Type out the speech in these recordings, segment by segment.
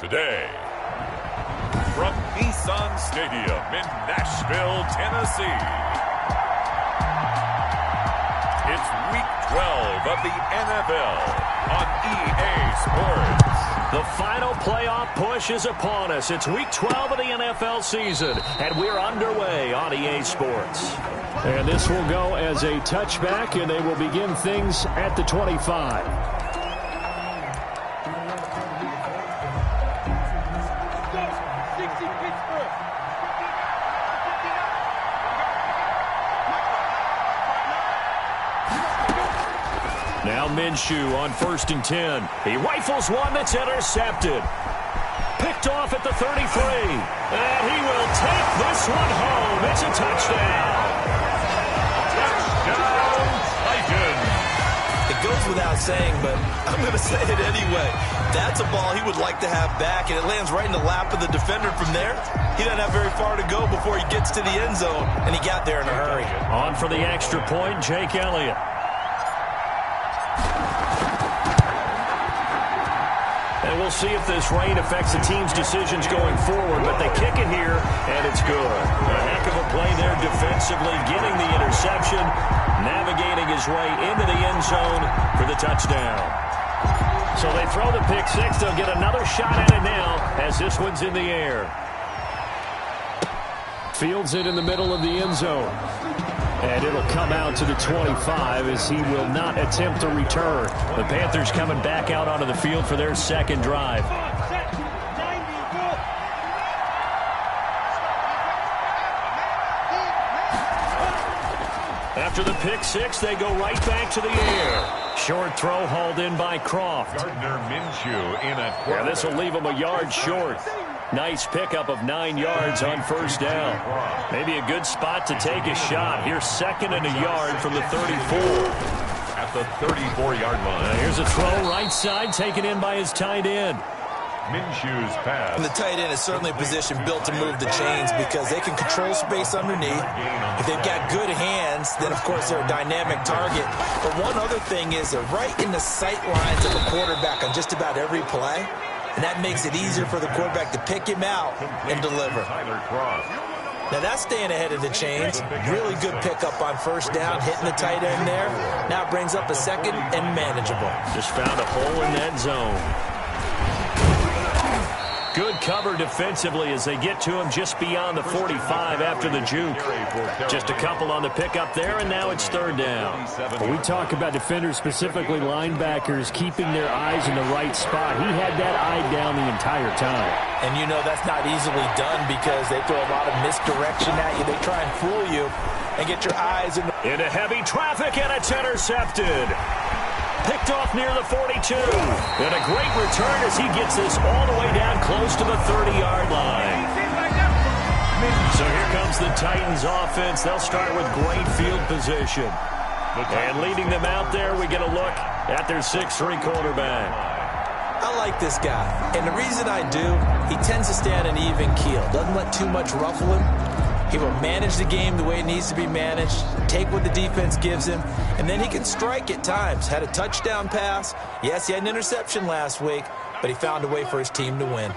Today, from Nissan Stadium in Nashville, Tennessee, it's Week 12 of the NFL on EA Sports. The final playoff push is upon us. It's Week 12 of the NFL season, and we're underway on EA Sports. And this will go as a touchback, and they will begin things at the 25. Now Minshew on 1st and 10. He rifles one that's intercepted. Picked off at the 33. And he will take this one home. It's a touchdown. Touchdown, Titans. It goes without saying, but I'm going to say it anyway. That's a ball he would like to have back, and it lands right in the lap of the defender from there. He doesn't have very far to go before he gets to the end zone, and he got there in a hurry. On for the extra point, Jake Elliott. And we'll see if this rain affects the team's decisions going forward, but they kick it here, and it's good. A heck of a play there defensively, getting the interception, navigating his way into the end zone for the touchdown. So they throw the pick six. They'll get another shot at it now as this one's in the air. Fields it in the middle of the end zone. And it'll come out to the 25 as he will not attempt to return. The Panthers coming back out onto the field for their second drive. After the pick six, they go right back to the air. Short throw hauled in by Croft. Gardner Minshew in at Yeah, this will leave him a yard short. Nice pickup of 9 yards on 1st down. Maybe a good spot to take a shot. Here's 2nd and a yard from the 34. At the 34-yard line. Now here's a throw right side taken in by his tight end. Minshew's pass. And the tight end is certainly a position built to move the chains because they can control space underneath. If they've got good hands, then, of course, they're a dynamic target. But one other thing is they're right in the sight lines of a quarterback on just about every play. And that makes it easier for the quarterback to pick him out and deliver. Now that's staying ahead of the chains. Really good pickup on 1st down, hitting the tight end there. Now it brings up a 2nd and manageable. Just found a hole in that zone. Good cover defensively as they get to him just beyond the 45 after the juke. Just a couple on the pickup there, and now it's 3rd down. When we talk about defenders, specifically linebackers, keeping their eyes in the right spot. He had that eye down the entire time. And you know that's not easily done because they throw a lot of misdirection at you. They try and fool you and get your eyes in the... Into heavy traffic, and it's intercepted. Picked off near the 42. And a great return as he gets this all the way down close to the 30-yard line. So here comes the Titans offense. They'll start with great field position. And leading them out there, we get a look at their 6'3" quarterback. I like this guy. And the reason I do, he tends to stay on an even keel. Doesn't let too much ruffle him. He will manage the game the way it needs to be managed, take what the defense gives him, and then he can strike at times. Had a touchdown pass. Yes, he had an interception last week, but he found a way for his team to win.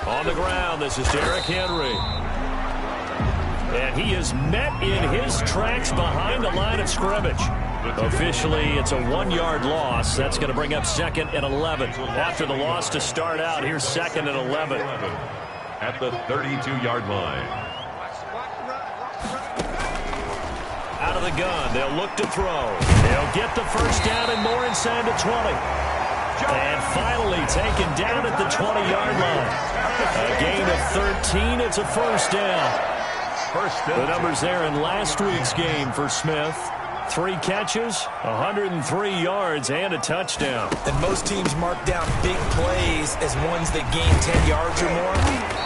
On the ground, this is Derrick Henry. And he is met in his tracks behind the line of scrimmage. Officially, it's a 1-yard loss. That's going to bring up 2nd and 11. After the loss to start out, here's 2nd and 11. At the 32-yard line. Out of the gun, they'll look to throw. They'll get the 1st down and more inside the 20. And finally taken down at the 20-yard line. A gain of 13, it's a 1st down. The numbers there in last week's game for Smith. 3 catches, 103 yards, and a touchdown. And most teams mark down big plays as ones that gain 10 yards or more.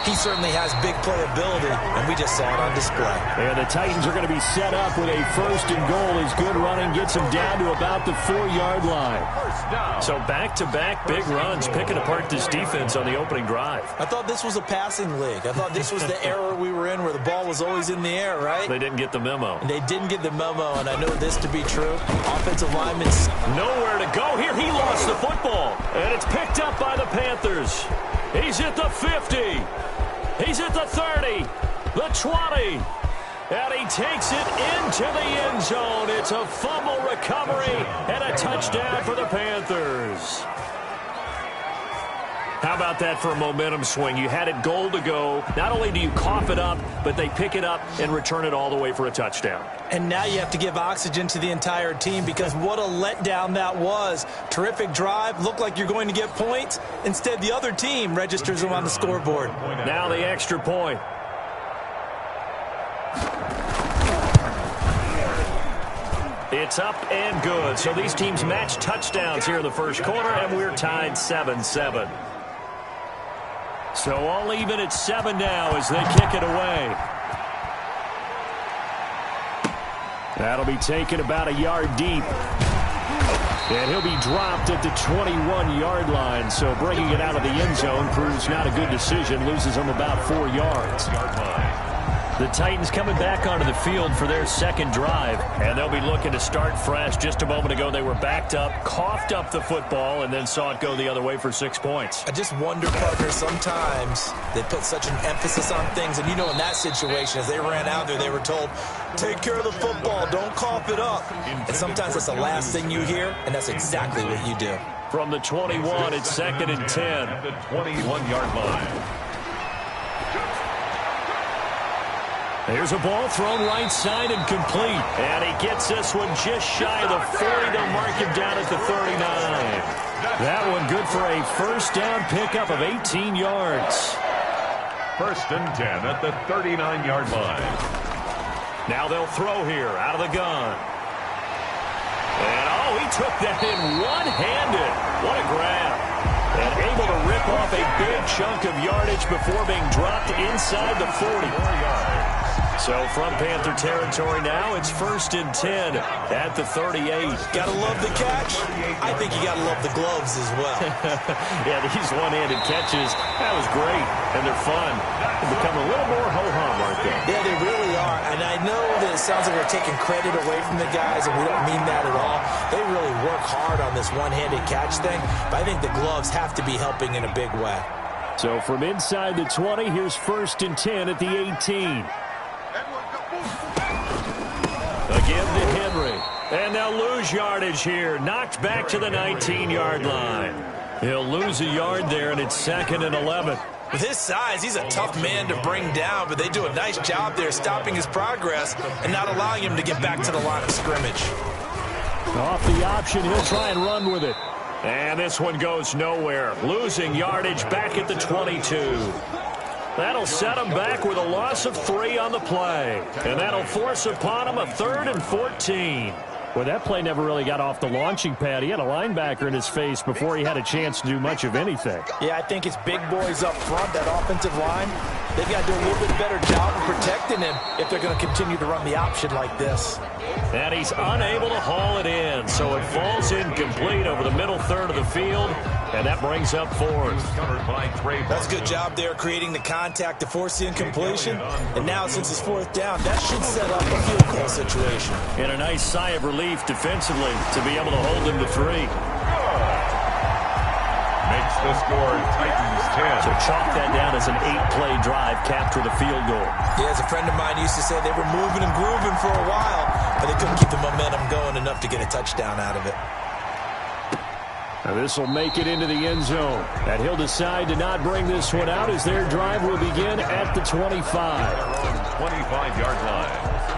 He certainly has big playability, and we just saw it on display. And the Titans are going to be set up with a 1st and goal. His good running gets him down to about the 4-yard line. So back-to-back big runs, picking apart this defense on the opening drive. I thought this was a passing league. I thought this was the era we were in where the ball was always in the air, right? They didn't get the memo. And they didn't get the memo, and I know this to be true. Offensive linemen... Nowhere to go here. He lost the football. And it's picked up by the Panthers. He's at the 50. He's at the 30, the 20. And he takes it into the end zone. It's a fumble recovery and a touchdown for the Panthers. How about that for a momentum swing? You had it goal to go. Not only do you cough it up, but they pick it up and return it all the way for a touchdown. And now you have to give oxygen to the entire team because what a letdown that was. Terrific drive. Looked like you're going to get points. Instead, the other team registers them on the scoreboard. Now the extra point. It's up and good. So these teams match touchdowns here in the first quarter, and we're tied 7-7. So all even at 7 now as they kick it away. That'll be taken about a yard deep. And he'll be dropped at the 21-yard line. So bringing it out of the end zone proves not a good decision. Loses them about 4 yards. The Titans coming back onto the field for their second drive, and they'll be looking to start fresh. Just a moment ago, they were backed up, coughed up the football, and then saw it go the other way for 6 points. I just wonder, partner, sometimes they put such an emphasis on things, and you know in that situation, as they ran out there, they were told, take care of the football, don't cough it up. And sometimes that's the last thing you hear, and that's exactly what you do. From the 21, it's 2nd and 10. At the 21-yard line. Here's a ball thrown right side and complete. And he gets this one just shy of the 40. They'll mark him down at the 39. That one good for a first down pickup of 18 yards. 1st and 10 at the 39-yard line. Now they'll throw here out of the gun. And, oh, he took that in one-handed. What a grab. And able to rip off a big chunk of yardage before being dropped inside the 40. So from Panther territory now, it's 1st and 10 at the 38. Gotta love the catch. I think you gotta love the gloves as well. Yeah, these one-handed catches, that was great, and they're fun. They become a little more ho-hum, aren't they? Yeah, they really are. And I know that it sounds like we're taking credit away from the guys, and we don't mean that at all. They really work hard on this one-handed catch thing, but I think the gloves have to be helping in a big way. So from inside the 20, here's 1st and 10 at the 18. Again to Henry. And they'll lose yardage here. Knocked back to the 19-yard line. He'll lose a yard there, and it's 2nd and 11. With his size, he's a tough man to bring down, but they do a nice job there stopping his progress and not allowing him to get back to the line of scrimmage. Off the option, he'll try and run with it. And this one goes nowhere. Losing yardage back at the 22. That'll set him back with a loss of 3 on the play. And that'll force upon him a 3rd and 14. Well, that play never really got off the launching pad. He had a linebacker in his face before he had a chance to do much of anything. Yeah, I think it's big boys up front, that offensive line. They've got to do a little bit better job of protecting him if they're going to continue to run the option like this. And he's unable to haul it in, so it falls incomplete over the middle third of the field, and that brings up 4th. That's a good job there creating the contact to force the incompletion. And now, since it's 4th down, that should set up a field goal situation. And a nice sigh of relief defensively to be able to hold him to 3. Makes the score Titans 10. So chalk that down as an 8-play drive, capture the field goal. Yeah, as a friend of mine used to say, they were moving and grooving for a while, but they couldn't keep the momentum going enough to get a touchdown out of it. Now this will make it into the end zone. And he'll decide to not bring this one out as their drive will begin at the 25. 25-yard line.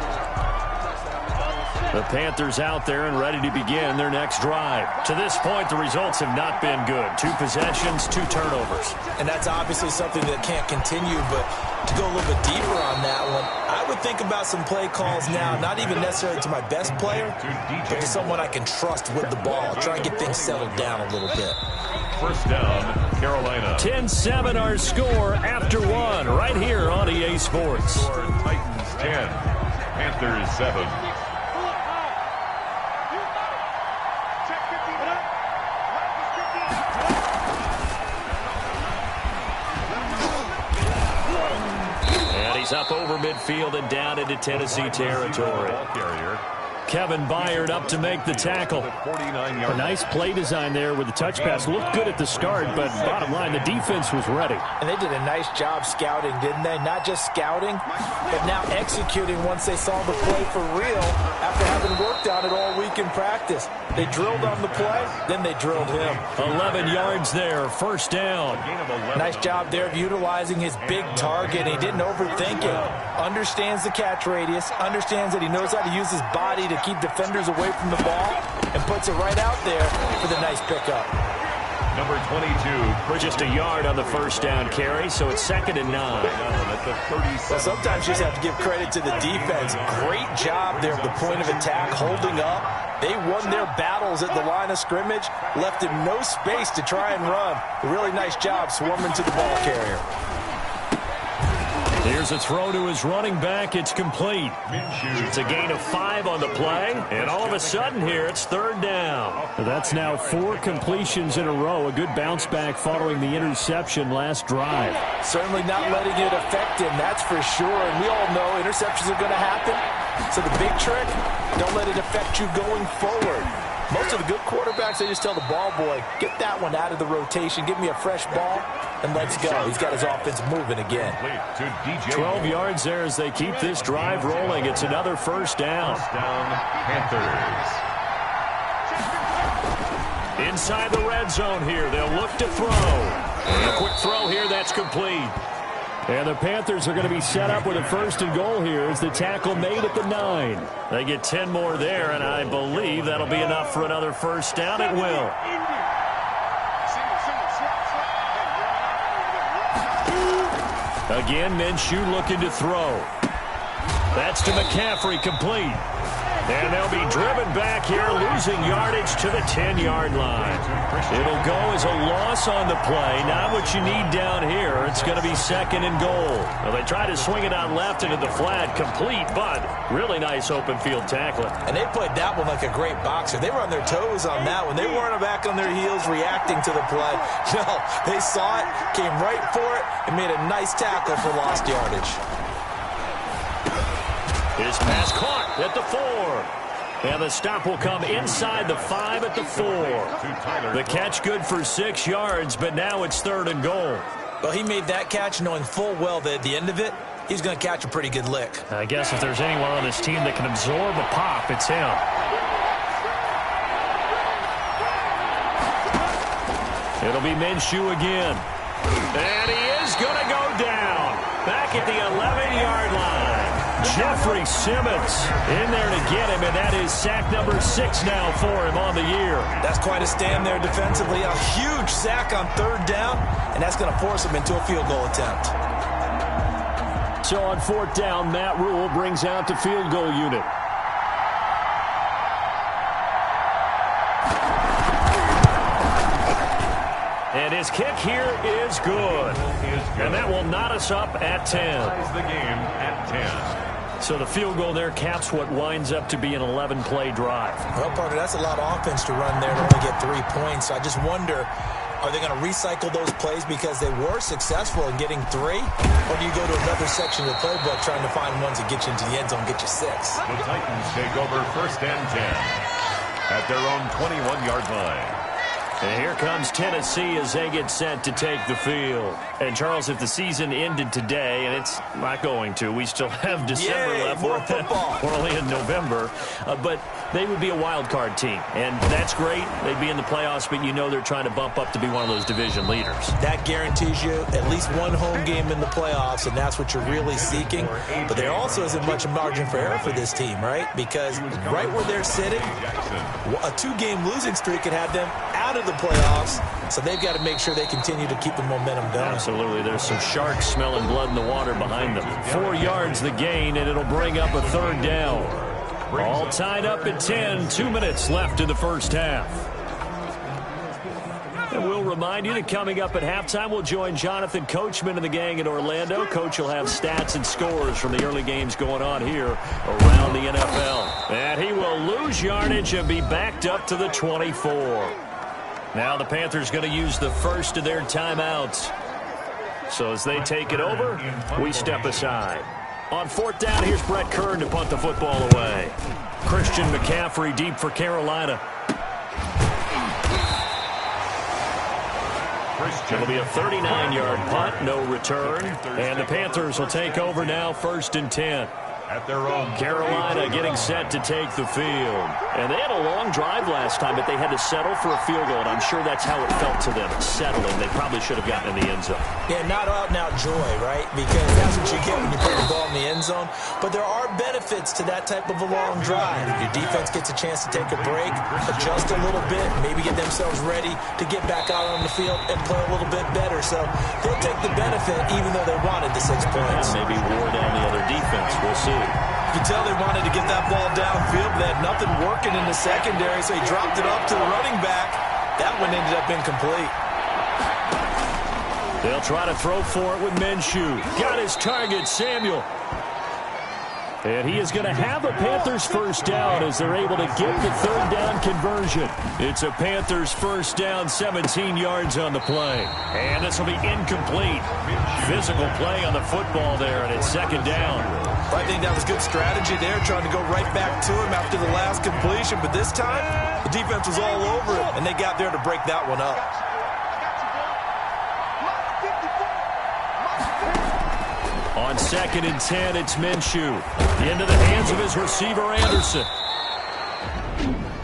The Panthers out there and ready to begin their next drive. To this point, the results have not been good. 2 possessions, 2 turnovers. And that's obviously something that can't continue, but to go a little bit deeper on that one, I would think about some play calls now, not even necessarily to my best player, but to someone I can trust with the ball. Try and get things settled down a little bit. 1st down, Carolina. 10-7 our score after 1 right here on EA Sports. Titans 10, Panthers 7. He's up over midfield and down into Tennessee territory. Kevin Byard up to make the tackle. A nice play design there with the touch pass. Looked good at the start, but bottom line, the defense was ready. And they did a nice job scouting, didn't they? Not just scouting, but now executing once they saw the play for real after having worked on it all week in practice. They drilled on the play, then they drilled him. 11 yards there, first down. Nice job there of utilizing his big target. He didn't overthink it. Understands the catch radius, understands that he knows how to use his body to keep defenders away from the ball, and puts it right out there for the nice pickup. Number 22. Just a yard on the first down carry, so it's 2nd and 9. Well, sometimes you just have to give credit to the defense. Great job there at the point of attack, holding up. They won their battles at the line of scrimmage, left him no space to try and run. A really nice job swarming to the ball carrier. Here's a throw to his running back. It's complete. It's a gain of 5 on the play, and all of a sudden here, it's 3rd down. That's now 4 completions in a row. A good bounce back following the interception last drive. Certainly not letting it affect him, that's for sure. And we all know interceptions are going to happen. So the big trick, don't let it affect you going forward. Most of the good quarterbacks, they just tell the ball boy, get that one out of the rotation, give me a fresh ball, and let's go. He's got his offense moving again. 12 yards there as they keep this drive rolling. It's another first down. Panthers. Inside the red zone here, they'll look to throw. And a quick throw here, that's complete. And the Panthers are going to be set up with a 1st and goal here as the tackle made at the 9. They get 10 more there, and I believe that'll be enough for another first down. It will. Again, Minshew looking to throw. That's to McCaffrey, complete. And they'll be driven back here, losing yardage to the 10-yard line. It'll go as a loss on the play. Not what you need down here. It's going to be 2nd and goal. Well, they try to swing it out left into the flat, complete, but really nice open field tackling. And they played that one like a great boxer. They were on their toes on that one. They weren't back on their heels reacting to the play. No, they saw it, came right for it, and made a nice tackle for lost yardage. His pass caught at the 4. And the stop will come inside the 5 at the 4. The catch good for 6 yards, but now it's 3rd and goal. Well, he made that catch knowing full well that at the end of it, he's going to catch a pretty good lick. I guess if there's anyone on this team that can absorb a pop, it's him. It'll be Minshew again. And he is going to go down. Back at the 11-yard line. Jeffrey Simmons in there to get him, and that is sack number 6 now for him on the year. That's quite a stand there defensively. A huge sack on 3rd down, and that's going to force him into a field goal attempt. So on 4th down, Matt Rule brings out the field goal unit. And his kick here is good. And that will knot us up at 10. The game at 10. So the field goal there caps what winds up to be an 11-play drive. Well, partner, that's a lot of offense to run there to only get 3 points. So I just wonder, are they going to recycle those plays because they were successful in getting 3? Or do you go to another section of the playbook trying to find ones that get you into the end zone and get you 6? The Titans take over 1st and 10 at their own 21-yard line. And here comes Tennessee as they get set to take the field. And, Charles, if the season ended today, and it's not going to, we still have December left. More football. We're only in November. But they would be a wild card team. And that's great. They'd be in the playoffs, but you know they're trying to bump up to be one of those division leaders. That guarantees you at least one home game in the playoffs, and that's what you're really seeking. But there also isn't much margin for error for this team, right? Because right where they're sitting, a 2-game losing streak could have them out of the playoffs, so they've got to make sure they continue to keep the momentum going. Absolutely. There's some sharks smelling blood in the water behind them. 4 yards the gain, and it'll bring up a 3rd down. All tied up at 10. 2 minutes left in the first half. And we'll remind you that coming up at halftime, we'll join Jonathan Coachman and the gang in Orlando. Coach will have stats and scores from the early games going on here around the NFL. And he will lose yardage and be backed up to the 24. Now the Panthers going to use the first of their timeouts. So as they take it over, we step aside. On fourth down, here's Brett Kern to punt the football away. Christian McCaffrey deep for Carolina. It'll be a 39-yard punt, no return. And the Panthers will take over now, 1st and 10. At their own Carolina getting set to take the field. And they had a long drive last time, but they had to settle for a field goal, and I'm sure that's how it felt to them, settling. They probably should have gotten in the end zone. Yeah, not out and out joy, right? Because that's what you get when you put the ball in the end zone. But there are benefits to that type of a long drive. Your defense gets a chance to take a break, adjust a little bit, maybe get themselves ready to get back out on the field and play a little bit better. So they'll take the benefit even though they wanted the 6 points. Maybe wore down the other defense. We'll see. You can tell they wanted to get that ball downfield. They had nothing working in the secondary, so he dropped it up to the running back. That one ended up incomplete. They'll try to throw for it with Minshew. Got his target, Samuel. And he is going to have a Panthers first down as they're able to get the 3rd down conversion. It's a Panthers first down, 17 yards on the play. And this will be incomplete. Physical play on the football there, and it's 2nd down. I think that was good strategy there, trying to go right back to him after the last completion. But this time, the defense was all over it, and they got there to break that one up. On 2nd and 10, it's Minshew. Into the hands of his receiver, Anderson.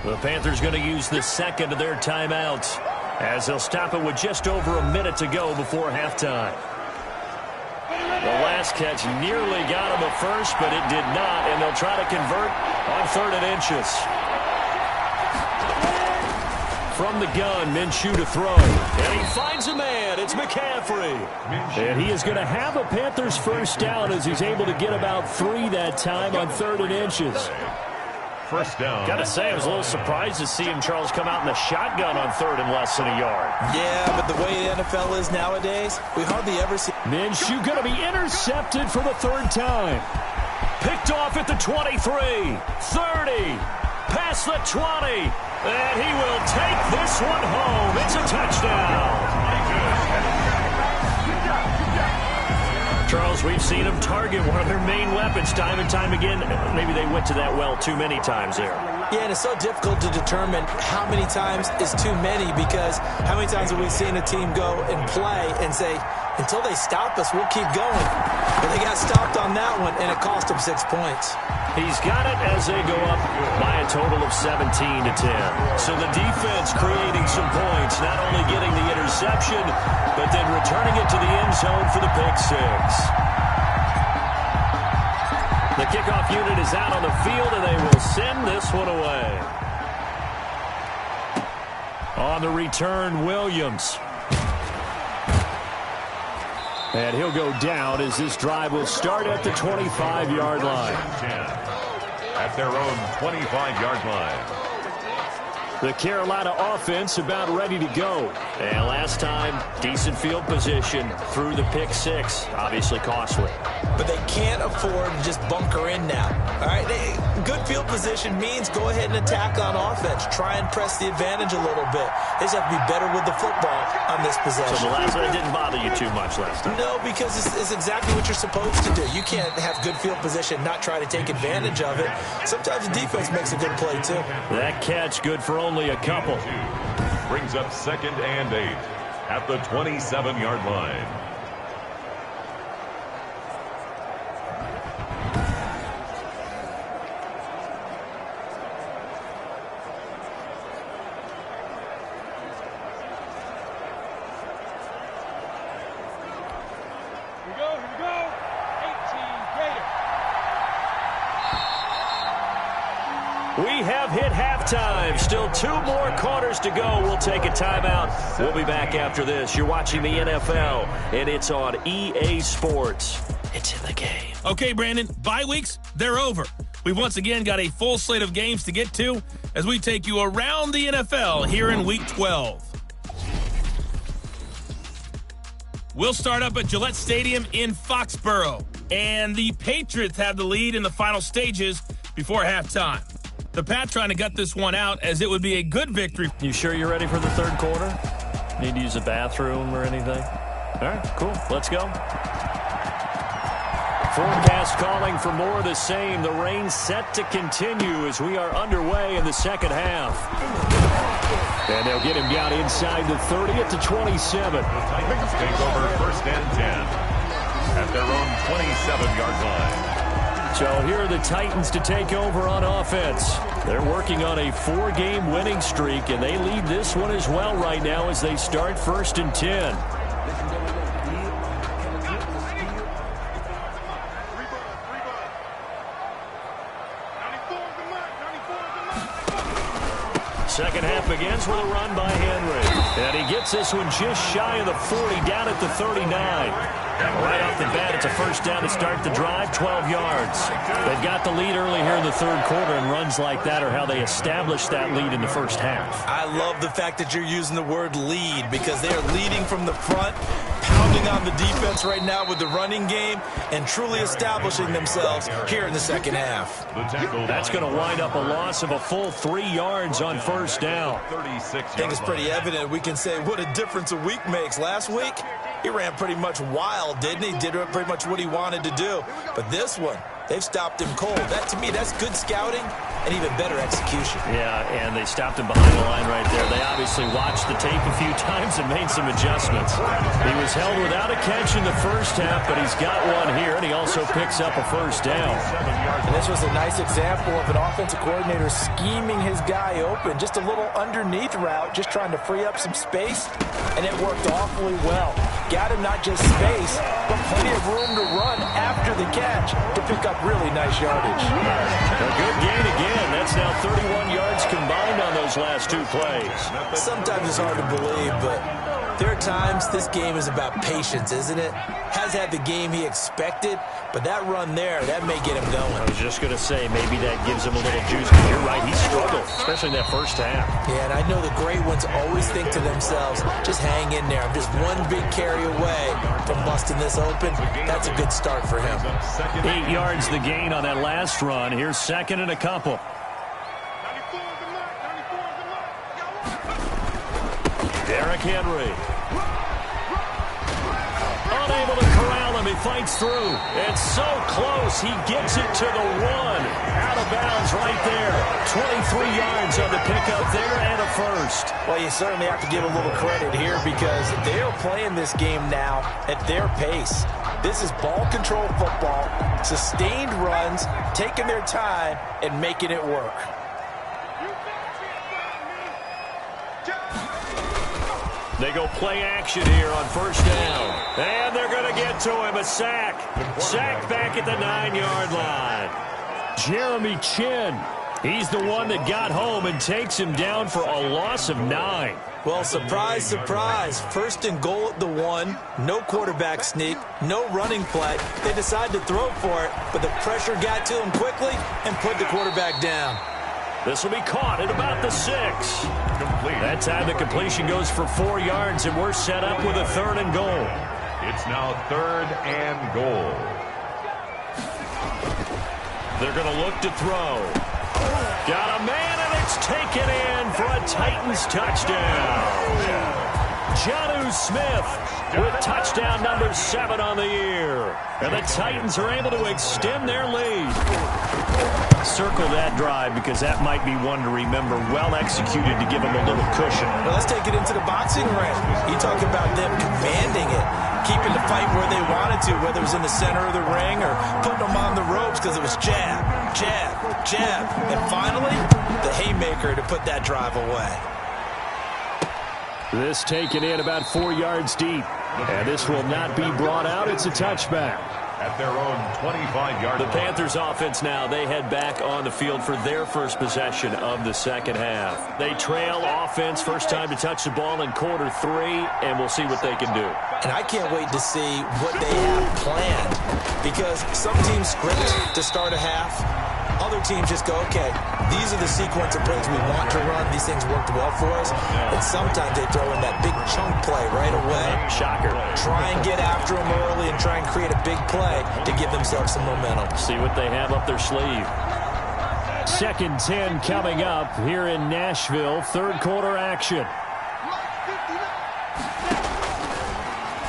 The Panthers going to use the 2nd of their timeouts as they'll stop it with just over a minute to go before halftime. The last catch nearly got him a first, but it did not, and they'll try to convert on 3rd and inches. From the gun, Minshew to throw. And he finds a man. It's McCaffrey. And he is going to have a Panthers first down as he's able to get about 3 that time on 3rd and inches. First down. Got to say, I was a little surprised to see him, Charles, come out in the shotgun on 3rd and less than a yard. Yeah, but the way the NFL is nowadays, we hardly ever see... Minshew going to be intercepted for the 3rd time. Picked off at the 23, 30, past the 20. And he will take this one home. It's a touchdown. Charles, we've seen them target one of their main weapons time and time again. Maybe they went to that well too many times there. Yeah, and it's so difficult to determine how many times is too many, because how many times have we seen a team go and play and say, until they stop us, we'll keep going. But they got stopped on that one, and it cost them 6 points. He's got it as they go up by a total of 17 to 10. So the defense creating some points, not only getting the interception, but then returning it to the end zone for the pick 6. The kickoff unit is out on the field, and they will send this one away. On the return, Williams. And he'll go down as this drive will start at the 25-yard line. At their own 25-yard line. The Carolina offense about ready to go. And last time, decent field position through the pick 6. Obviously costly. But they can't afford to just bunker in now. All right, good field position means go ahead and attack on offense. Try and press the advantage a little bit. They just have to be better with the football on this possession. So the last one didn't bother you too much last time? No, because it's exactly what you're supposed to do. You can't have good field position, not try to take advantage of it. Sometimes the defense makes a good play, too. That catch good for only a couple. Brings up 2nd and 8 at the 27-yard line. We have hit halftime. Still 2 more quarters to go. We'll take a timeout. We'll be back after this. You're watching the NFL, and it's on EA Sports. It's in the game. Okay, Brandon, bye weeks, they're over. We've once again got a full slate of games to get to as we take you around the NFL here in Week 12. We'll start up at Gillette Stadium in Foxborough, and the Patriots have the lead in the final stages before halftime. The Pats trying to gut this one out as it would be a good victory. You sure you're ready for the 3rd quarter? Need to use a bathroom or anything? All right, cool. Let's go. forecast calling for more of the same. The rain set to continue as we are underway in the second half. And they'll get him down inside the 30 at the 27. The Titans take over 1st and 10 at their own 27-yard line. So here are the Titans to take over on offense. They're working on a 4-game winning streak, and they lead this one as well right now as they start 1st and 10. Second half begins with a run by Henry. And he gets this one just shy of the 40, down at the 39. Right off the bat, it's a first down to start the drive, 12 yards. They've got the lead early here in the third quarter, and runs like that are how they establish that lead in the first half. I love the fact that you're using the word lead because they are leading from the front, pounding on the defense right now with the running game, and truly establishing themselves here in the second half. That's going to wind up a loss of a full 3 yards on first down. I think it's pretty evident. We can say what a difference a week makes. Last week, he ran pretty much wild, didn't he? Did pretty much what he wanted to do. But this one, they've stopped him cold. That, to me, that's good scouting and even better execution. Yeah, and they stopped him behind the line right there. They obviously watched the tape a few times and made some adjustments. He was held without a catch in the first half, but he's got one here, and he also picks up a first down. And this was a nice example of an offensive coordinator scheming his guy open. Just a little underneath route, just trying to free up some space, and it worked awfully well. Got him not just space, but plenty of room to run after the catch to pick up really nice yardage. A good gain again. That's now 31 yards combined on those last 2 plays. Sometimes it's hard to believe, but there are times this game is about patience, isn't it? Has had the game he expected, but that run there, that may get him going. I was just going to say, maybe that gives him a little juice, because you're right, he struggled, especially in that first half. Yeah, and I know the great ones always think to themselves, just hang in there. I'm just one big carry away from busting this open. That's a good start for him. 8 yards the gain on that last run. Here's second and a couple. Derrick Henry. Unable to corral him. He fights through. It's so close. He gets it to the 1. Out of bounds right there. 23 yards on the pickup there and a first. Well, you certainly have to give a little credit here because they're playing this game now at their pace. This is ball control football, sustained runs, taking their time, and making it work. They go play action here on first down. And they're going to get to him. A sack. Sack back at the 9-yard line. Jeremy Chin. He's the one that got home and takes him down for a loss of 9. Well, surprise, surprise. 1st and goal at the 1. No quarterback sneak. No running play. They decide to throw for it, but the pressure got to him quickly and put the quarterback down. This will be caught at about the 6. That time the completion goes for 4 yards, and we're set up with a 3rd and goal. It's now 3rd and goal. They're going to look to throw. Got a man, and it's taken in for a Titans touchdown. Jonnu Smith with touchdown number 7 on the year. And the Titans are able to extend their lead. Circle that drive because that might be one to remember. Well executed to give them a little cushion. Well, let's take it into the boxing ring. You talk about them commanding it, keeping the fight where they wanted to, whether it was in the center of the ring or putting them on the ropes because it was jab, jab, jab. And finally, the haymaker to put that drive away. This taken in about 4 yards deep. And this will not be brought out. It's a touchback. At their own 25-yard line. The Panthers offense now, they head back on the field for their first possession of the second half. They trail offense, first time to touch the ball in quarter 3, and we'll see what they can do. And I can't wait to see what they have planned because some teams script to start a half. Other teams just go, okay, these are the sequence of plays we want to run. These things worked well for us. And sometimes they throw in that big chunk play right away. Shocker. Try and get after them early and try and create a big play to give themselves some momentum. See what they have up their sleeve. 2nd and 10 coming up here in Nashville. Third quarter action.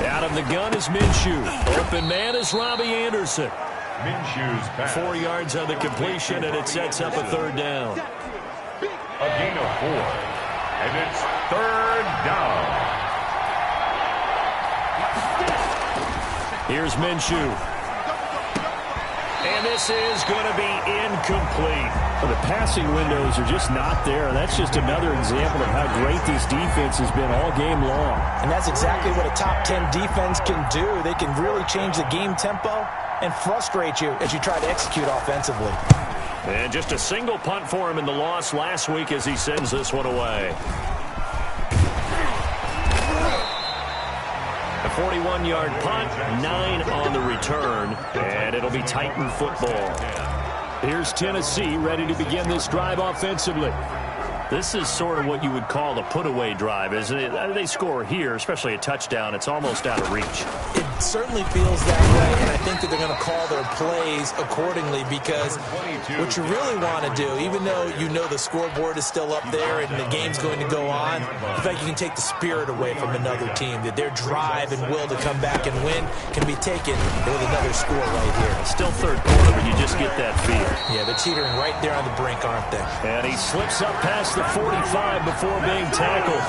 Out of the gun is Minshew. Open man is Robbie Anderson. Minshew's pass. 4 yards on the completion, and it sets up a third down. A gain of 4. And it's third down. Here's Minshew. And this is going to be incomplete. Well, the passing windows are just not there. That's just another example of how great this defense has been all game long. And that's exactly what a top 10 defense can do. They can really change the game tempo and frustrate you as you try to execute offensively. And just a single punt for him in the loss last week as he sends this one away. A 41-yard punt, 9 on the return, and it'll be Titan football. Here's Tennessee ready to begin this drive offensively. This is sort of what you would call the put-away drive, isn't it? They score here, especially a touchdown. It's almost out of reach. It certainly feels that way, and I think that they're going to call their plays accordingly because what you really want to do, even though you know the scoreboard is still up there and the game's going to go on, the fact you can take the spirit away from another team, that their drive and will to come back and win can be taken with another score right here. Still third quarter, but you just get that feel. Yeah, they're teetering right there on the brink, aren't they? And he slips up past the 45 before being tackled.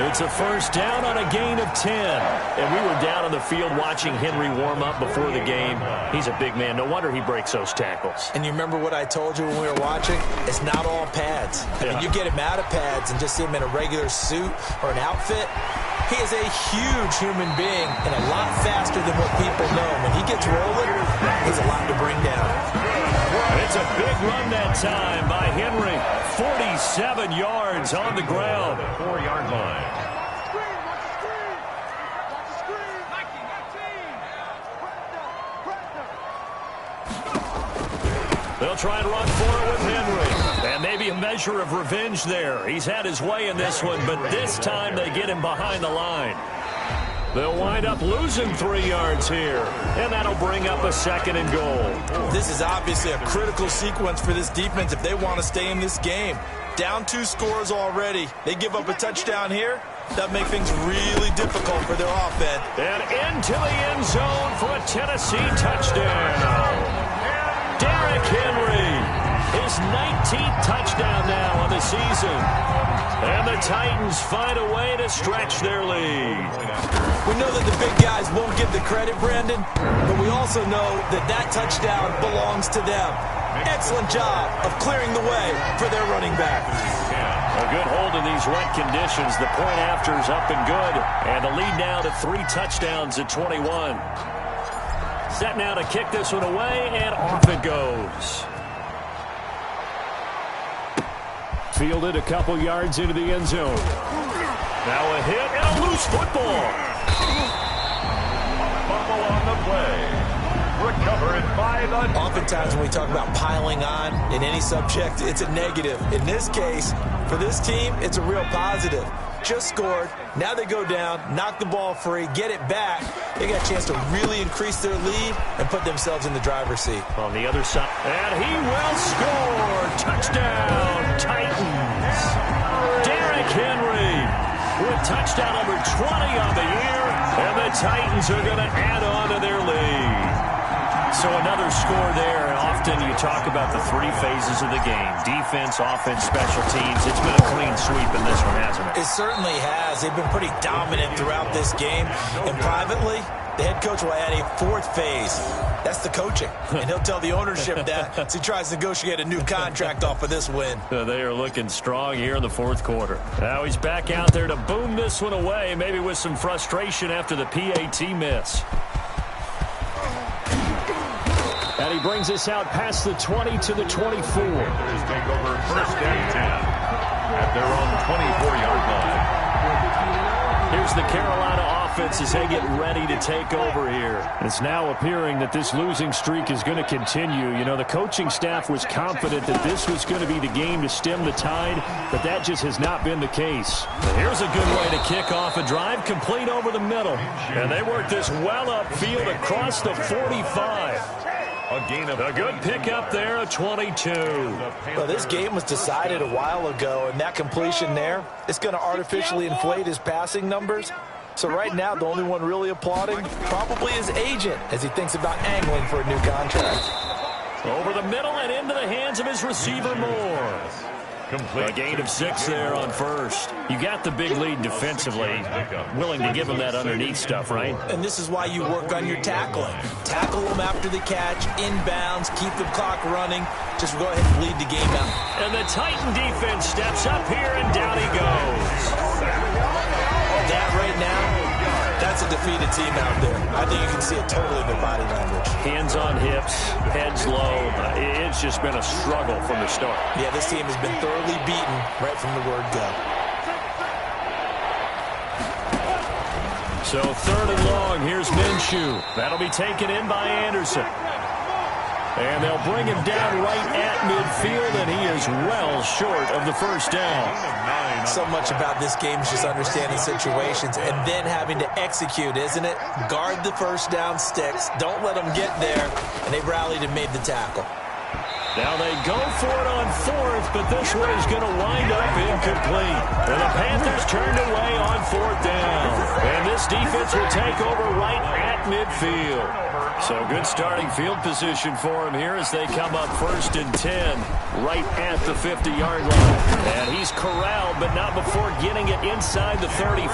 It's a first down on a gain of 10. And we were down on the field watching Henry warm up before the game. He's a big man. No wonder he breaks those tackles. And you remember what I told you when we were watching? It's not all pads. I mean, you get him out of pads and just see him in a regular suit or an outfit. He is a huge human being and a lot faster than what people know. When he gets rolling, he's a lot to bring down. It's a big run that time by Henry. 47 yards on the ground. 4-yard line. They'll try and run for it with Henry. And maybe a measure of revenge there. He's had his way in this one, but this time they get him behind the line. They'll wind up losing 3 yards here, and that'll bring up a 2nd and goal. This is obviously a critical sequence for this defense if they want to stay in this game. Down 2 scores already. They give up a touchdown here. That makes things really difficult for their offense. And into the end zone for a Tennessee touchdown. Derrick Henry, his 19th touchdown now on the season. And the Titans find a way to stretch their lead. We know that the big guys won't get the credit, Brandon, but we also know that that touchdown belongs to them. Excellent job of clearing the way for their running back. A good hold in these wet conditions. The point after is up and good. And the lead now to 3 touchdowns at 21. Set now to kick this one away, and off it goes. Fielded a couple yards into the end zone. Now a hit and a loose football. Fumble on the play. Recovered by the... Oftentimes when we talk about piling on in any subject, it's a negative. In this case, for this team, it's a real positive. Just scored. Now they go down, knock the ball free, get it back. They got a chance to really increase their lead and put themselves in the driver's seat. On the other side, and he will score. Touchdown, Titans. Derrick Henry with touchdown number 20 on the year, and the Titans are going to add on to their lead. So another score there. Often you talk about the 3 phases of the game. Defense, offense, special teams. It's been a clean sweep in this one, hasn't it? It certainly has. They've been pretty dominant throughout this game. And privately, the head coach will add a 4th phase. That's the coaching. And he'll tell the ownership that as he tries to negotiate a new contract off of this win. They are looking strong here in the 4th quarter. Now he's back out there to boom this one away, maybe with some frustration after the PAT miss. And he brings us out past the 20 to the 24. Take over 1st and 10 at their own 24-yard line. Here's the Carolina offense as they get ready to take over here. It's now appearing that this losing streak is going to continue. You know, the coaching staff was confident that this was going to be the game to stem the tide, but that just has not been the case. Here's a good way to kick off a drive, complete over the middle. And they work this well upfield across the 45. A good pickup there, a 22. Well, this game was decided a while ago, and that completion there, it's going to artificially inflate his passing numbers. So right now, the only one really applauding probably his agent as he thinks about angling for a new contract. Over the middle and into the hands of his receiver, Moore. A gain of 6 there on first. You got the big lead defensively. Willing to give him that underneath stuff, right? And this is why you work on your tackling. Tackle them after the catch, inbounds, keep the clock running. Just go ahead and bleed the game out. And the Titan defense steps up here, and down he goes. That right now, that's a defeated team out there. I think you can see it totally in their body language. Hands on hips, heads low. It's just been a struggle from the start. Yeah, this team has been thoroughly beaten right from the word go. So 3rd and long, here's Minshew. That'll be taken in by Anderson. And they'll bring him down right at midfield, and he is well short of the first down. So much about this game is just understanding situations and then having to execute, isn't it? Guard the first down sticks. Don't let them get there. And they rallied and made the tackle. Now they go for it on 4th, but this one is going to wind up incomplete. And the Panthers turned away on 4th down. And this defense will take over right at midfield. So good starting field position for him here as they come up 1st and 10 right at the 50-yard line. And he's corralled, but not before getting it inside the 35.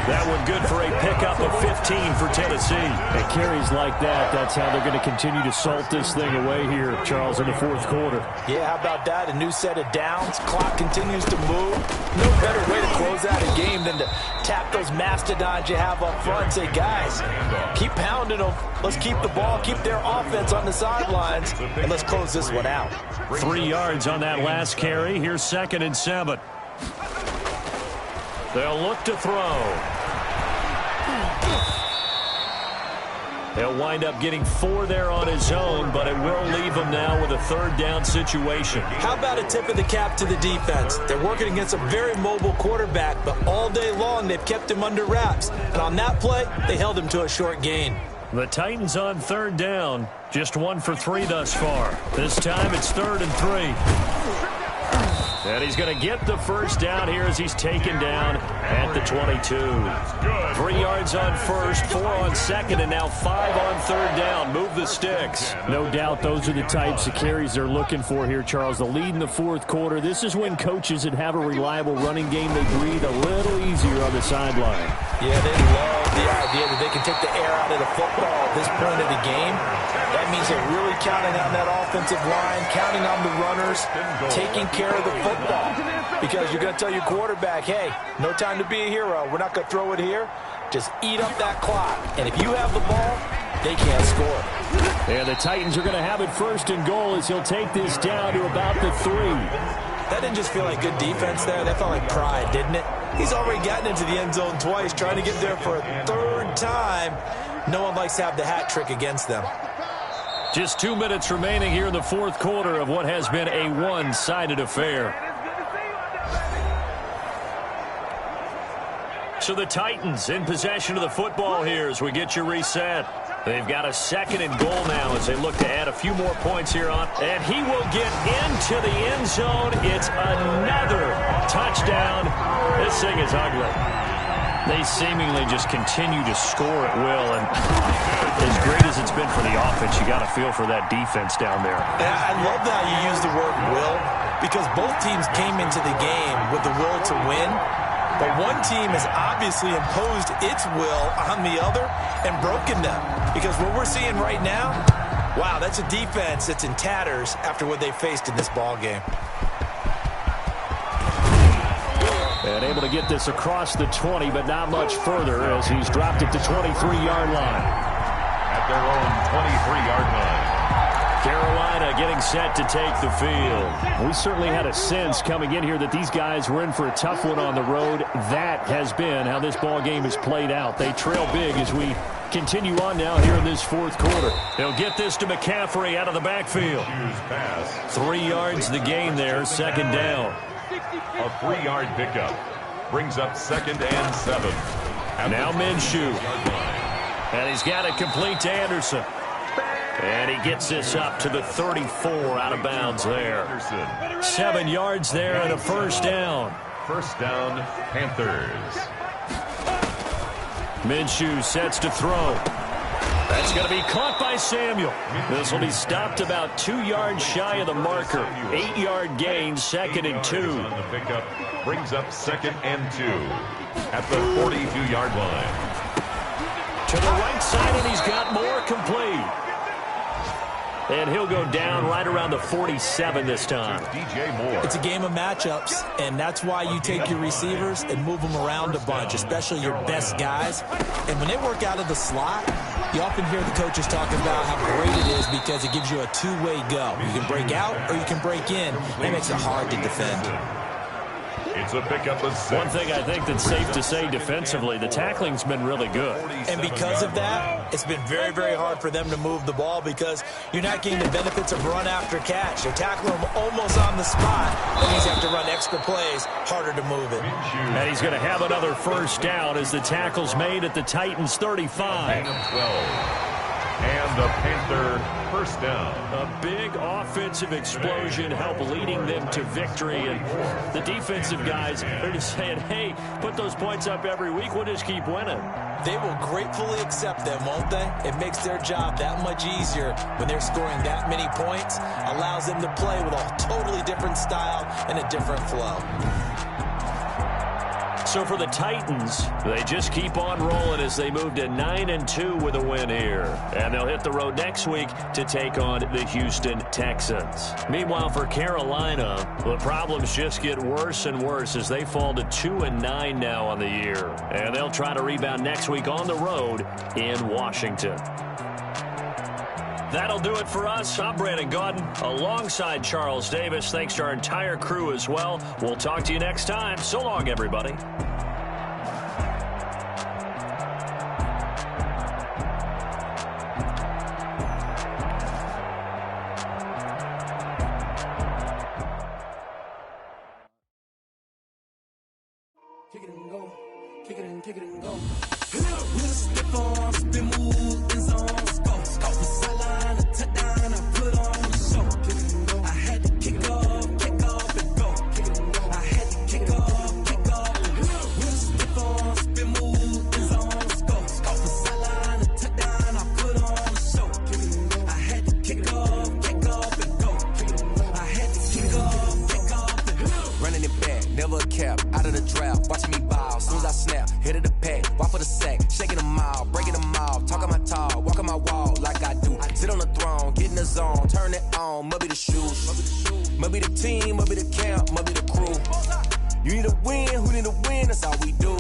That one good for a pickup of 15 for Tennessee. And carries like that, that's how they're going to continue to salt this thing away here, Charles, in the 4th quarter. Yeah, how about that? A new set of downs. Clock continues to move. No better way to close out a game than to tap those mastodons you have up front and say, guys, keep pounding them. Let's keep the ball, keep their offense on the sidelines, and let's close this one out. 3 yards on that last carry. Here's 2nd and 7. They'll look to throw. He'll wind up getting 4 there on his own, but it will leave him now with a 3rd down situation. How about a tip of the cap to the defense? They're working against a very mobile quarterback, but all day long they've kept him under wraps. And on that play, they held him to a short gain. The Titans on 3rd down. Just 1 for 3 thus far. This time it's 3rd and 3. And he's going to get the first down here as he's taken down at the 22. 3 yards on first, 4 on second, and now 5 on 3rd down. Move the sticks. No doubt those are the types of carries they're looking for here, Charles. The lead in the 4th quarter. This is when coaches that have a reliable running game, they breathe a little easier on the sideline. Yeah, they love the idea that they can take the air out of the football at this point of the game. That means they're really counting on that offensive line, counting on the runners, taking care of the football. Because you're going to tell your quarterback, hey, no time to be a hero. We're not going to throw it here. Just eat up that clock. And if you have the ball, they can't score. And the Titans are going to have it 1st and goal as he'll take this down to about the 3. That didn't just feel like good defense there. That felt like pride, didn't it? He's already gotten into the end zone twice, trying to get there for a 3rd time. No one likes to have the hat trick against them. Just 2 minutes remaining here in the 4th quarter of what has been a one-sided affair. So the Titans in possession of the football here as we get you reset. They've got a 2nd and goal now as they look to add a few more points here on. And he will get into the end zone. It's another touchdown. This thing is ugly. They seemingly just continue to score at will. And as great as it's been for the offense, you got to feel for that defense down there. And I love how you use the word will, because both teams came into the game with the will to win. But one team has obviously imposed its will on the other and broken them. Because what we're seeing right now, wow, that's a defense that's in tatters after what they faced in this ball game. And able to get this across the 20, but not much further as he's dropped it to 23-yard line. At their own 23-yard line. Carolina getting set to take the field. We certainly had a sense coming in here that these guys were in for a tough one on the road. That has been how this ball game has played out. They trail big as we continue on now here in this 4th quarter. They'll get this to McCaffrey out of the backfield. 3 yards the gain there, 2nd down. A 3-yard pickup brings up 2nd and 7. Now Minshew. And he's got it complete to Anderson. And he gets this up to the 34 out of bounds there. 7 yards there and a 1st down. 1st down, Panthers. Minshew sets to throw. That's going to be caught by Samuel. This will be stopped about 2 yards shy of the marker. 8-yard gain, 2nd and 2. The pickup brings up 2nd and 2 at the 42-yard line. To the right side, and he's got more, complete. And he'll go down right around the 47 this time. DJ Moore. It's a game of matchups, and that's why you take your receivers and move them around a bunch, especially your best guys. And when they work out of the slot, you often hear the coaches talking about how great it is because it gives you a two-way go. You can break out or you can break in. That makes it hard to defend. It's a pickup of 6. One thing I think that's safe to say defensively, the tackling's been really good. And because of that, it's been very, very hard for them to move the ball because you're not getting the benefits of run after catch. They tackle him almost on the spot. That means you have to run extra plays, harder to move it. And he's going to have another first down as the tackle's made at the Titans 35. 12. And the Panther first down. A big offensive explosion helped leading them to victory. And the defensive guys are just saying, hey, put those points up every week. We'll just keep winning. They will gratefully accept them, won't they? It makes their job that much easier when they're scoring that many points. Allows them to play with a totally different style and a different flow. So for the Titans, they just keep on rolling as they move to 9-2 with a win here. And they'll hit the road next week to take on the Houston Texans. Meanwhile, for Carolina, the problems just get worse and worse as they fall to 2-9 now on the year. And they'll try to rebound next week on the road in Washington. That'll do it for us. I'm Brandon Gaudin alongside Charles Davis. Thanks to our entire crew as well. We'll talk to you next time. So long, everybody. Kick it and go. Kick it and kick it and go. With a stiff arm, spin move, in zone, scope. Scope the sideline, a touchdown, I put on the show. Kick it and go. I had to kick off and go. Kick it and go. I had to kick off and go. With a stiff arm, spin move, in zone, scope. Scope the sideline, a touchdown, I put on the show. Kick it and go. I had to kick off and go. Kick it and go. I had to kick off and go. Running it back, never a cap, out of the draft, watching me ball, soon as I snap, hit of the pack, walk for the sack, shaking them all, breaking them all, talking my talk, walking my wall like I do, sit on the throne, get in the zone, turn it on, must be the shoes, must be the team, must be the camp, must be the crew, you need a win, who need a win, that's all we do,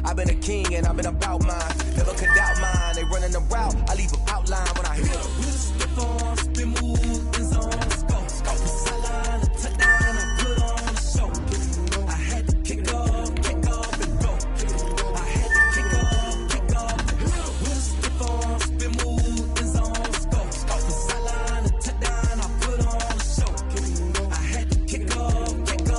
I've been a king and I've been about mine, never could doubt mine, they running the route, I leave them outline when I hit them. With a stiff arm, spin move, in zone, scope. Scope the sideline, a touchdown, I put on the show. I had to kick off and go. I had to kick off and go. With a stiff arm, spin move, in zone, scope. Scope the sideline, a touchdown, I put on the show. I had to kick off and go.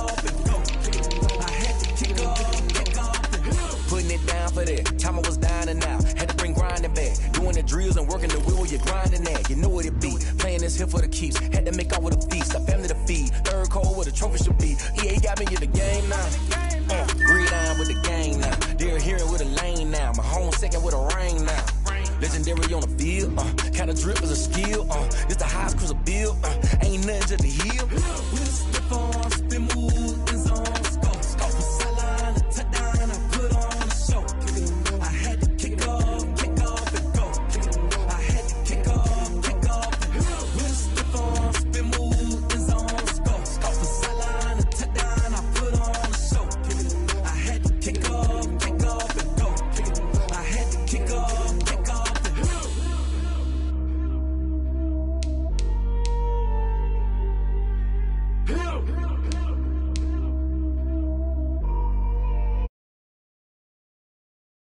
I had to kick off and go. Putting it down for that. Time I was down and out. Had to bring grinding back. Doing the drills and working the wheel, you're grinding that. You know what it be. Playing this here for the keeps. Had to make off with a feast. A family to feed. Third cold where the trophy should be. EA got me in the game now. Greed on with the game now. They're here with a lane now. My home second with a ring now. Legendary on the field. Kind of drip is a skill. It's the highest cruiser bill. Ain't nothing to the heel.